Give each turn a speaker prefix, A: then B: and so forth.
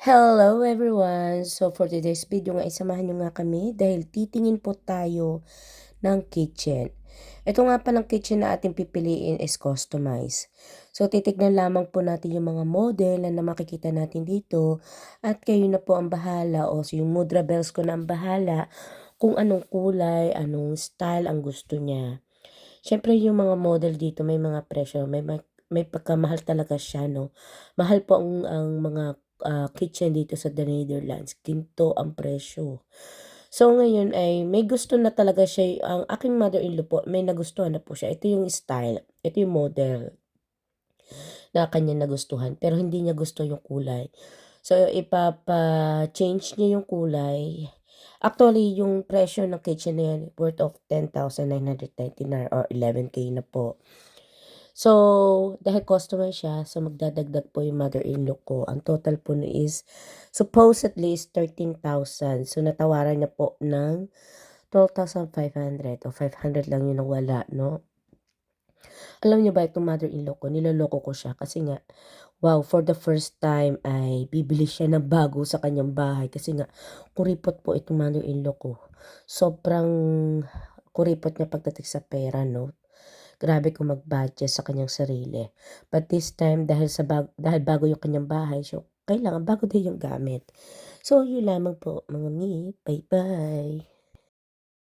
A: Hello everyone! So for today's video nga, isamahan nyo nga kami dahil titingin po tayo ng kitchen. Ito nga palang kitchen na ating pipiliin is customize. So titignan lamang po natin yung mga model na makikita natin dito at kayo na po ang bahala o yung Mudra Bells ko na ang bahala kung anong kulay, anong style ang gusto niya. Siyempre yung mga model dito may mga presyo, may pagkamahal talaga siya, no? Mahal po ang mga kitchen dito sa The Netherlands, ginto ang presyo. So ngayon ay may gusto na talaga siya, ang aking mother-in-law po, may nagustuhan na po siya. Ito yung style, ito yung model na kanya nagustuhan, pero hindi niya gusto yung kulay. So ipapa-change niya yung kulay. Actually, yung presyo ng kitchen na yan, worth of 10,999 or 11K na po. So, dahil customer siya, so magdadagdag po yung mother-in-law ko. Ang total po na is, supposedly is 13,000. So, natawaran niya po ng 12,500 o 500 lang yun ang wala, no? Alam niyo ba itong mother-in-law ko, niloloko ko siya kasi nga, wow, for the first time ay bibili siya ng bago sa kanyang bahay kasi nga, kuripot po itong mother-in-law ko. Sobrang kuripot niya pagdating sa pera, no? Grabe kung mag-budget sa kanyang sarili. But this time, dahil bago yung kanyang bahay, so kailangan bago din yung gamit. So, yun lamang po, mga mi. Bye-bye.